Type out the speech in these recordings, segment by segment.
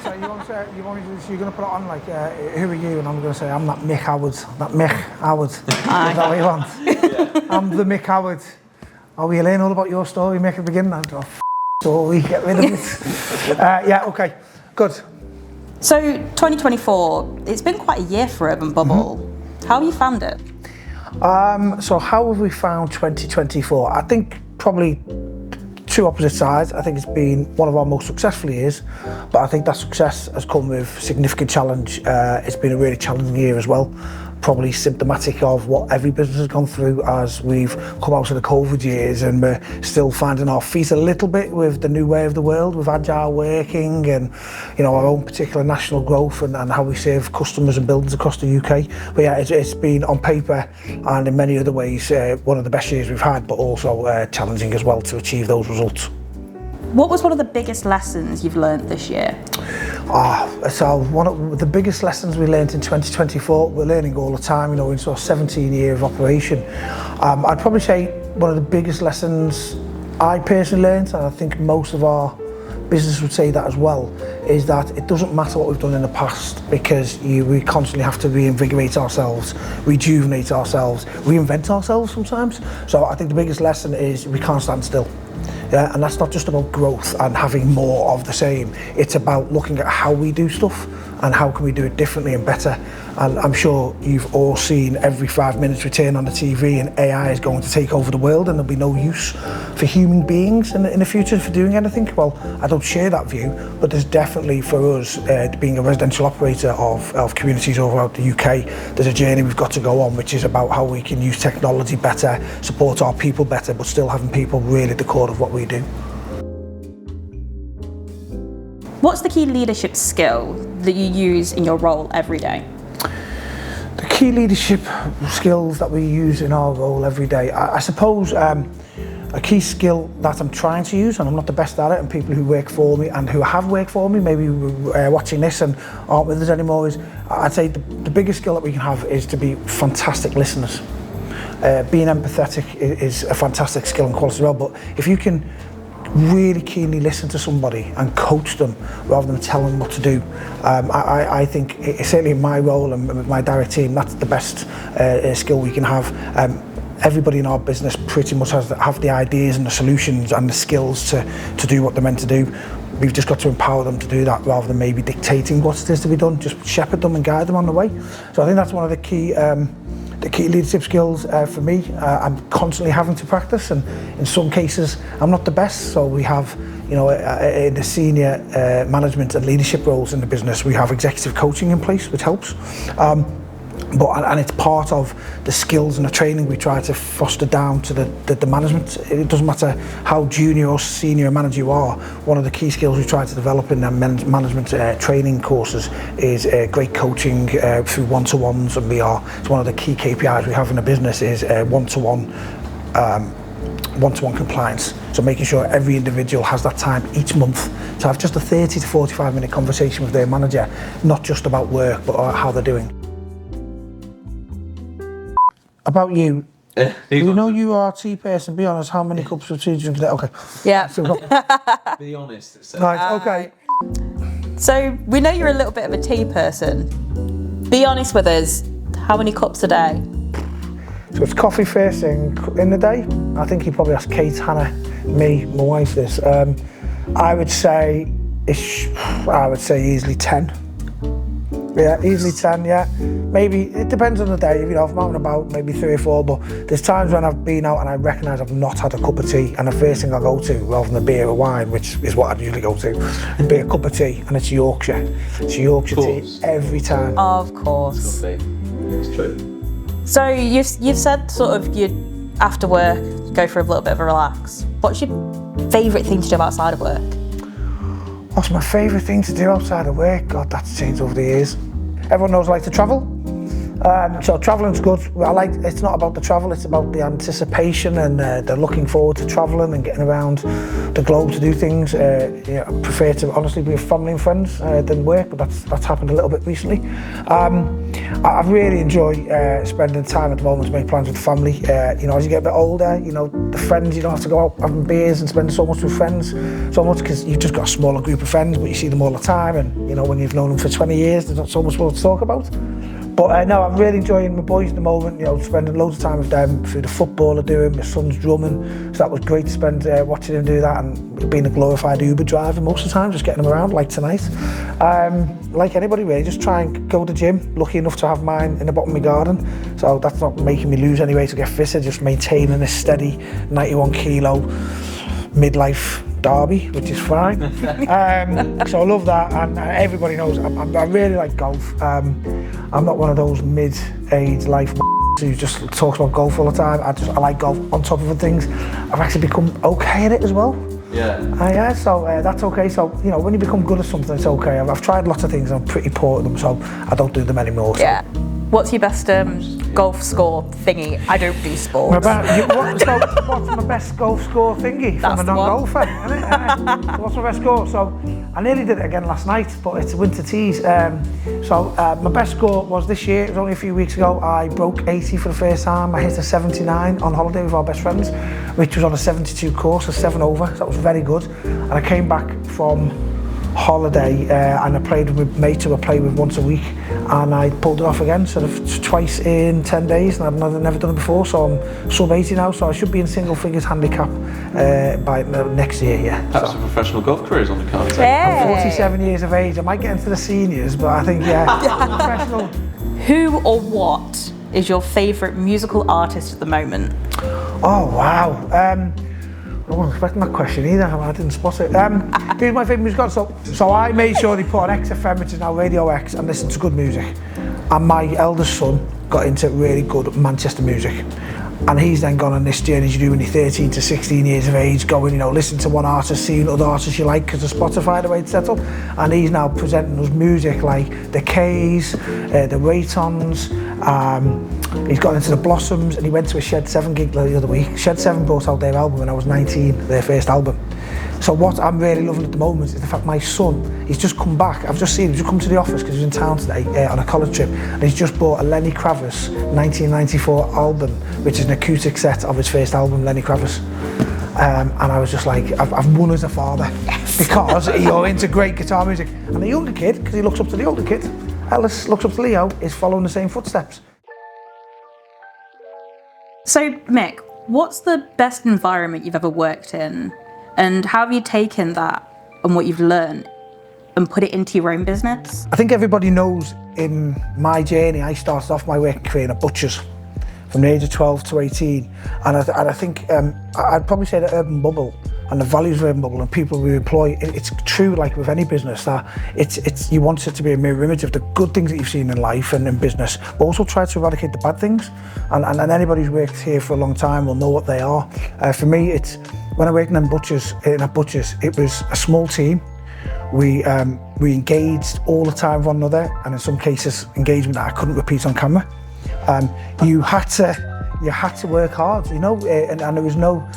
So you want me to, so you're going to put it on like, who are you? And I'm going to say, I'm that Mick Howard. That Mick Howard. Is that what you want? Yeah. I'm the Mick Howard. Oh, will you learn all about your story, Mick, at the beginning? And oh, story, get rid of it. Yeah, okay, good. So 2024, it's been quite a year for Urban Bubble. How have you found it? So how have we found 2024? I think probably two opposite sides. I think it's been one of our most successful years, but I think that success has come with significant challenge. It's been a really challenging year as well. Probably symptomatic of what every business has gone through as we've come out of the COVID years, and we're still finding our feet a little bit with the new way of the world, with agile working and, you know, our own particular national growth and how we serve customers and buildings across the UK. But yeah, it's been on paper and in many other ways one of the best years we've had, but also challenging as well to achieve those results. What was one of the biggest lessons you've learned this year? So one of the biggest lessons we learned in 2024, we're learning all the time, you know, in sort of 17 years of operation. I'd probably say one of the biggest lessons I personally learned, and I think most of our business would say that as well, is that it doesn't matter what we've done in the past, because we constantly have to reinvigorate ourselves, rejuvenate ourselves, reinvent ourselves sometimes. So I think the biggest lesson is we can't stand still. Yeah, and that's not just about growth and having more of the same. It's about looking at how we do stuff and how can we do it differently and better. And I'm sure you've all seen every 5 minutes we turn on the TV and AI is going to take over the world and there'll be no use for human beings in the future for doing anything. Well, I don't share that view, but there's definitely for us, being a residential operator of communities all throughout the UK, there's a journey we've got to go on, which is about how we can use technology better, support our people better, but still having people really at the core of what we do. What's the key leadership skill that you use in your role every day? The key leadership skills that we use in our role every day, I suppose a key skill that I'm trying to use, and I'm not the best at it, and people who work for me and who have worked for me, maybe watching this and aren't with us anymore, is I'd say the biggest skill that we can have is to be fantastic listeners. Being empathetic is a fantastic skill and quality as well, but if you can really keenly listen to somebody and coach them rather than tell them what to do. I think, certainly in my role and with my direct team, that's the best skill we can have. Everybody in our business pretty much have the ideas and the solutions and the skills to do what they're meant to do. We've just got to empower them to do that rather than maybe dictating what it is to be done, just shepherd them and guide them on the way. So I think that's one of the key leadership skills for me. I'm constantly having to practice, and in some cases I'm not the best. So we have, you know, in the senior management and leadership roles in the business, we have executive coaching in place, which helps. And it's part of the skills and the training we try to foster down to the management. It doesn't matter how junior or senior a manager you are. One of the key skills we try to develop in the management training courses is great coaching through one-to-ones, and it's one of the key KPIs we have in the business is one-to-one compliance. So making sure every individual has that time each month to have just a 30 to 45 minute conversation with their manager, not just about work, but how they're doing. About you, you know you are a tea person. Be honest, how many cups of tea do you drink a day? Okay. Yeah. Be honest. Right, okay. So we know you're a little bit of a tea person. Be honest with us, how many cups a day? So it's coffee first thing in the day. I think you probably asked Kate, Hannah, me, my wife this. I would say easily 10. Yeah, easily 10, yeah. Maybe, it depends on the day, you know, if I'm out and about, maybe 3 or 4, but there's times when I've been out and I recognise I've not had a cup of tea, and the first thing I go to, rather than a beer or wine, which is what I'd usually go to, would be a cup of tea, and it's Yorkshire. It's Yorkshire tea every time. Of course. It's true. So you've said sort of you after work, go for a little bit of a relax. What's your favourite thing to do outside of work? What's my favourite thing to do outside of work? God, that's changed over the years. Everyone knows I like to travel. So travelling's good. It's not about the travel, it's about the anticipation and the looking forward to travelling and getting around the globe to do things. I prefer to honestly be with family and friends than work, but that's happened a little bit recently. I really enjoy spending time at the moment to make plans with family. As you get a bit older, the friends, you don't have to go out having beers and spend so much with friends, so much because you've just got a smaller group of friends, but you see them all the time, and when you've known them for 20 years, there's not so much more to talk about. But no, I'm really enjoying my boys at the moment, spending loads of time with them through the football they're doing. My son's drumming, so that was great to spend watching him do that, and being a glorified Uber driver most of the time, just getting him around like tonight. Like anybody really, just try and go to the gym. Lucky enough to have mine in the bottom of my garden, so that's not making me lose any weight to get fitter, just maintaining a steady 91 kilo midlife derby, which is fine. So I love that, and everybody knows I really like golf. I'm not one of those mid-age life who just talks about golf all the time. I like golf on top of other things. I've actually become okay at it as well. Yeah. So that's okay. So when you become good at something, it's okay. I've tried lots of things and I'm pretty poor at them, so I don't do them anymore. So. Yeah. What's your best golf score thingy? I don't do sports. What's my best golf score thingy from a non-golfer? Isn't it? So what's my best score? So I nearly did it again last night, but it's a winter tees. My best score was this year. It was only a few weeks ago. I broke 80 for the first time. I hit a 79 on holiday with our best friends, which was on a 72 course, a 7 over. So that was very good. And I came back from holiday and I played with mates who I play with once a week, and I pulled it off again sort of twice in 10 days, and I've never done it before, so I'm sub 80 now, so I should be in single figures handicap by next year. Perhaps a professional golf career is on the cards. I'm 47 years of age. I might get into the seniors, but I think professional. Who or what is your favourite musical artist at the moment? Oh wow. I wasn't expecting that question either. I didn't spot it. Who's my favourite music artist? So I made sure they put on XFM, which is now Radio X, and listened to good music. And my eldest son got into really good Manchester music. And he's then gone on this journey you do when you're 13 to 16 years of age, going, listen to one artist, seeing other artists you like because of Spotify, the way it's set up. And he's now presenting us music like the K's, the Raytons. He's got into the Blossoms, and he went to a Shed 7 gig the other week. Shed 7 brought out their album when I was 19, their first album. So what I'm really loving at the moment is the fact my son, he's just come back. I've just seen him, he's just come to the office because he was in town today on a college trip, and he's just bought a Lenny Kravitz 1994 album, which is an acoustic set of his first album, Lenny Kravitz. And I was just like, I've won as a father, because you're into great guitar music. And the younger kid, because he looks up to the older kid, Ellis looks up to Leo, is following the same footsteps. So Mick, what's the best environment you've ever worked in? And how have you taken that and what you've learned and put it into your own business? I think everybody knows in my journey, I started off my work career in a butcher's from the age of 12 to 18. And I think I'd probably say that Urban Bubble and the values of Urban Bubble and people we employ, it's true like with any business that it's you want it to be a mirror image of the good things that you've seen in life and in business, but also try to eradicate the bad things. And anybody who's worked here for a long time will know what they are. For me, it's when I worked in butchers, it was a small team. We engaged all the time with one another, and in some cases engagement that I couldn't repeat on camera. You had to work hard, and there was no,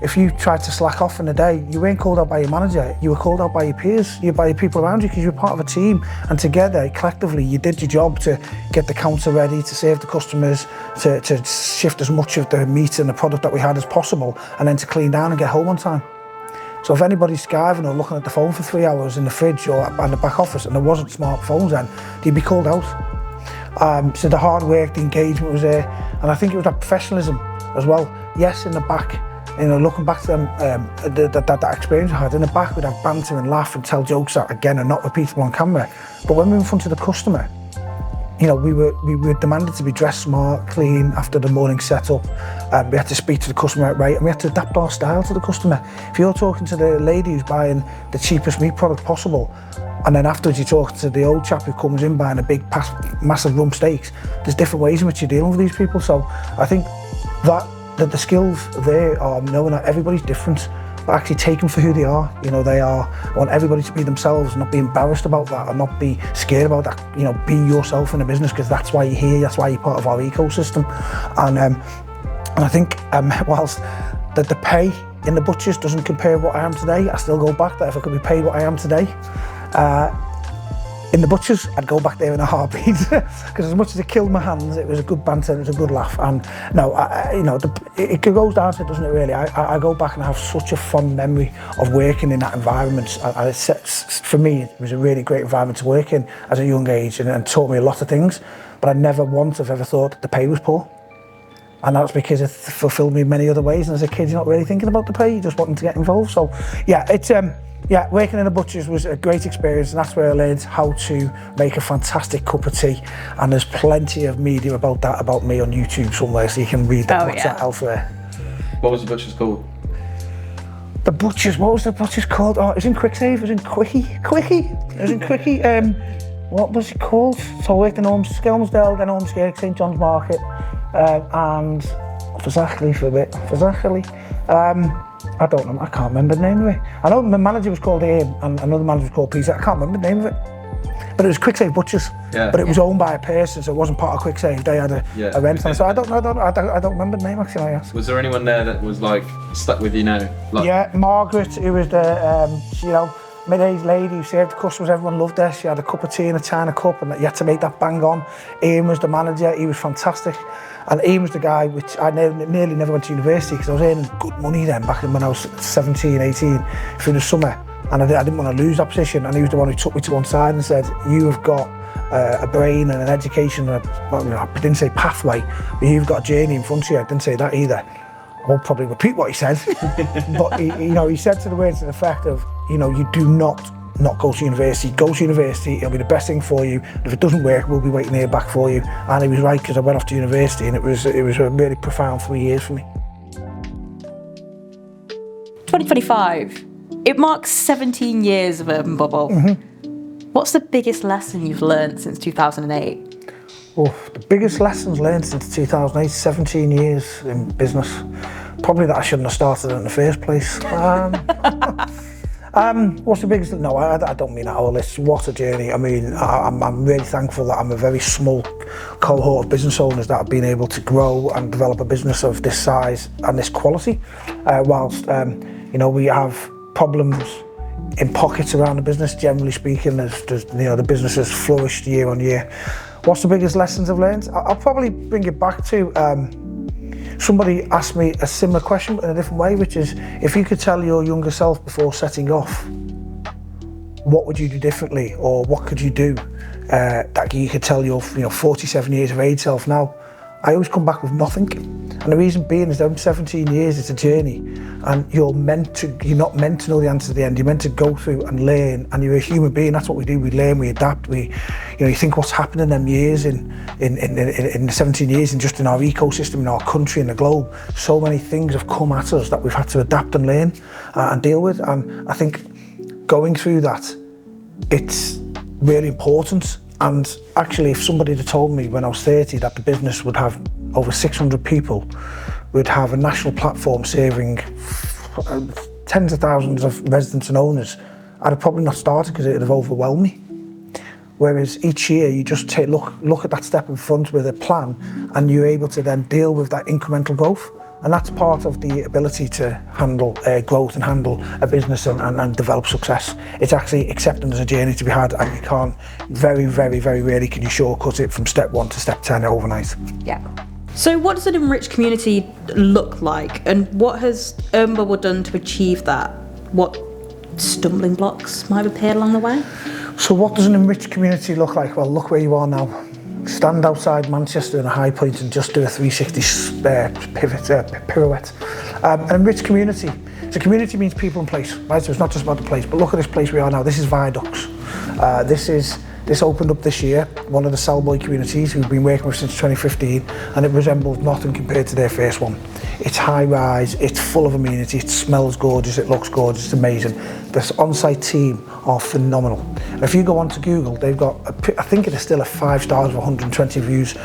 if you tried to slack off in the day, you weren't called out by your manager, you were called out by your peers, by your people around you, because you were part of a team, and together, collectively, you did your job to get the counter ready, to serve the customers, to shift as much of the meat and the product that we had as possible, and then to clean down and get home on time. So if anybody's skiving or looking at the phone for 3 hours in the fridge or in the back office, and there wasn't smartphones then, they'd be called out. So the hard work, the engagement was there, and I think it was that professionalism as well. Yes, in the back, looking back to them, that experience I had, in the back we'd have banter and laugh and tell jokes that again are not repeatable on camera. But when we were in front of the customer, we were demanded to be dressed smart, clean after the morning setup. We had to speak to the customer outright, and we had to adapt our style to the customer. If you're talking to the lady who's buying the cheapest meat product possible, and then afterwards you're talking to the old chap who comes in buying a big, massive rump steaks, there's different ways in which you're dealing with these people. So I think that the skills there are knowing that everybody's different, but actually take them for who they are. You know, I want everybody to be themselves, not be embarrassed about that, and not be scared about that. You know, be yourself in a business, because that's why you're here, that's why you're part of our ecosystem. And I think whilst the pay in the butchers doesn't compare with what I am today, I still go back there. If I could be paid what I am today, in the butchers, I'd go back there in a heartbeat, because as much as it killed my hands, it was a good banter, it was a good laugh. And no, it goes down to it, doesn't it really? I go back and I have such a fond memory of working in that environment. And for me, it was a really great environment to work in as a young age, and taught me a lot of things, but I never once have ever thought that the pay was poor. And that's because it fulfilled me in many other ways. And as a kid, you're not really thinking about the pay, you're just wanting to get involved. So yeah, working in a butcher's was a great experience, and that's where I learned how to make a fantastic cup of tea. And there's plenty of media about me on YouTube somewhere, so you can read that elsewhere. What was the butcher's called? What was the butcher's called? Oh, it was in Quicksave, it was in Quickie. It was in Quickie. What was it called? So I worked in Skelmersdale, then Ormskirk, St John's Market, and Fazachley for a bit. I don't know, I can't remember the name of it. I know my manager was called Aim and another manager was called Peter. I can't remember the name of it. But it was Quicksave Butchers. Yeah. But it was owned by a person, so it wasn't part of Quicksave. They had a rent on it. So I don't remember the name actually, I guess. Was there anyone there that was like stuck with you now? Like... Yeah, Margaret, who was the mid-aged lady who served the customers. Everyone loved her. She had a cup of tea in a china cup, and you had to make that bang on. Ian was the manager. He was fantastic. And Ian was the guy which I nearly never went to university, because I was earning good money then, back when I was 17, 18, through the summer. And I didn't want to lose that position. And he was the one who took me to one side and said, you have got a brain and an education, I didn't say pathway, but you've got a journey in front of you. I didn't say that either. I'll probably repeat what he said. But he said to the words to the effect of, you do not go to university. Go to university, it'll be the best thing for you. If it doesn't work, we'll be waiting here back for you. And he was right, because I went off to university, and it was a really profound 3 years for me. 2025, it marks 17 years of Urban Bubble. Mm-hmm. What's the biggest lesson you've learned since 2008? Oh, the biggest lessons learned since 2008, 17 years in business. Probably that I shouldn't have started in the first place. What's the biggest? No, I don't mean that all this. What a journey. I mean, I'm really thankful that I'm a very small cohort of business owners that have been able to grow and develop a business of this size and this quality. Whilst, we have problems in pockets around the business, generally speaking, the business has flourished year on year. What's the biggest lessons I've learned? I'll probably bring it back to somebody asked me a similar question but in a different way, which is, if you could tell your younger self before setting off, what would you do differently, or what could you do that you could tell your 47 years of age self now? I always come back with nothing. And the reason being is that in 17 years it's a journey, and you're not meant to know the answer to the end. You're meant to go through and learn, and you're a human being. That's what we do. We learn, we adapt. You think what's happened in them years, in the 17 years, and just in our ecosystem, in our country, in the globe. So many things have come at us that we've had to adapt and learn and deal with. And I think going through that, it's really important. And actually, if somebody had told me when I was 30 that the business would have over 600 people, would have a national platform serving tens of thousands of residents and owners, I'd have probably not started, because it would have overwhelmed me. Whereas each year you just look at that step in front with a plan, and you're able to then deal with that incremental growth. And that's part of the ability to handle growth and handle a business and develop success. It's actually accepting there's a journey to be had, and you can't, very, very, very rarely can you shortcut it from step 1 to step 10 overnight. Yeah. So what does an enriched community look like, and what has Urban Bubble done to achieve that? What stumbling blocks might have appeared along the way? So what does an enriched community look like? Well, look where you are now. Stand outside Manchester in a high point and just do a 360 pirouette. An enriched community. So community means people and place, right? So it's not just about the place, but look at this place we are now. This is Viaducts. This opened up this year, one of the Cellboy communities we've been working with since 2015, and it resembles nothing compared to their first one. It's high rise, it's full of amenities, it smells gorgeous, it looks gorgeous, it's amazing. This on-site team are phenomenal. And if you go onto Google, they've got, I think it is still a 5 stars of 120 reviews,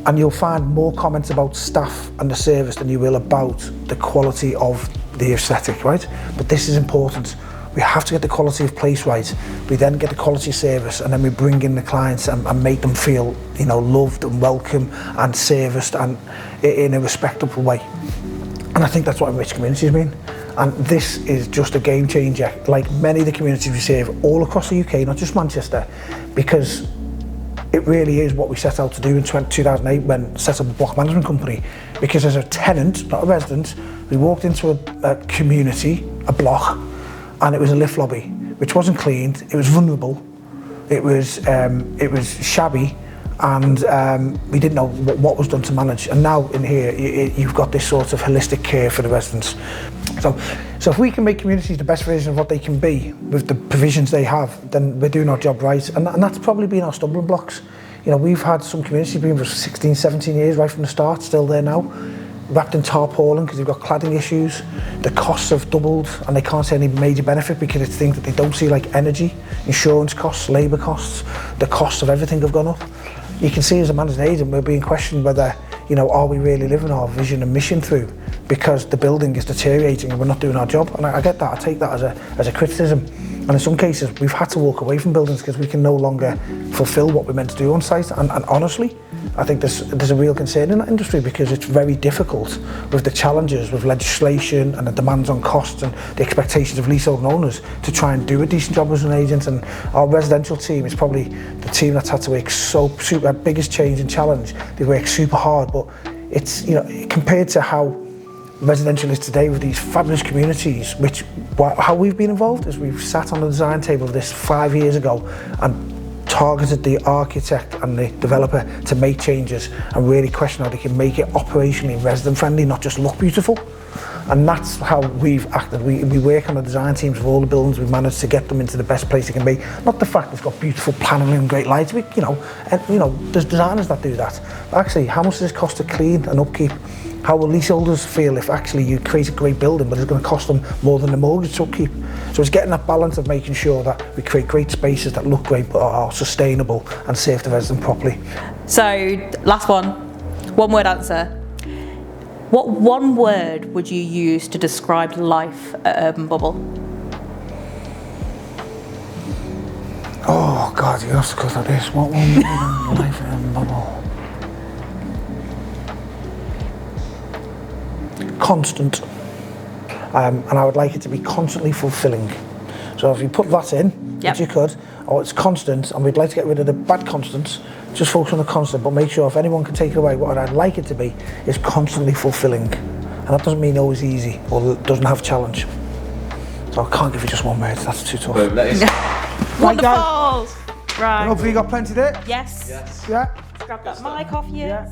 and you'll find more comments about staff and the service than you will about the quality of the aesthetic, right? But this is important. We have to get the quality of place right. We then get the quality of service, and then we bring in the clients and make them feel, you know, loved and welcome and serviced and in a respectable way. And I think that's what Enriched Communities mean. And this is just a game changer, like many of the communities we serve all across the UK, not just Manchester, because it really is what we set out to do in 2008 when set up a block management company. Because as a tenant, not a resident, we walked into a community, a block, and it was a lift lobby, which wasn't cleaned, it was vulnerable, it was shabby, and we didn't know what was done to manage. And now in here, you've got this sort of holistic care for the residents. So if we can make communities the best version of what they can be with the provisions they have, then we're doing our job right. And that's probably been our stumbling blocks. You know, we've had some communities been for 16, 17 years right from the start, still there now, wrapped in tarpaulin because they've got cladding issues. The costs have doubled and they can't see any major benefit because it's things that they don't see, like energy, insurance costs, labour costs, the costs of everything have gone up. You can see as a managing agent, we're being questioned whether, you know, are we really living our vision and mission through because the building is deteriorating and we're not doing our job. And I get that, I take that as a criticism. And in some cases, we've had to walk away from buildings because we can no longer fulfil what we're meant to do on site. And honestly, I think there's a real concern in that industry because it's very difficult with the challenges with legislation and the demands on costs and the expectations of leasehold owners to try and do a decent job as an agent. And our residential team is probably the team that's had to work super biggest change and challenge. They work super hard, but it's, you know, compared to how residential is today with these fabulous communities, which how we've been involved is we've sat on the design table of this 5 years ago and targeted the architect and the developer to make changes and really question how they can make it operationally resident friendly, not just look beautiful. And that's how we've acted. We work on the design teams of all the buildings. We've managed to get them into the best place it can be. Not the fact it's got beautiful planning and great lights. There's designers that do that. But actually, how much does this cost to clean and upkeep? How will leaseholders feel if actually you create a great building but it's going to cost them more than the mortgage to upkeep? So it's getting that balance of making sure that we create great spaces that look great but are sustainable and serve the resident properly. So, last one word answer. What one word would you use to describe life at Urban Bubble? Oh God, you have to cut at this. What one word on life at Urban Bubble? Constant, and I would like it to be constantly fulfilling. So if you put that in, which you could, or it's constant, and we'd like to get rid of the bad constants, just focus on the constant, but make sure if anyone can take away what I'd like it to be, is constantly fulfilling. And that doesn't mean always easy, or doesn't have challenge. So I can't give you just one word, that's too tough. Boom, that is... Wonderful! Right. Hopefully you got plenty there? Yes. Yes. Yeah. Grab that mic off you. Yeah.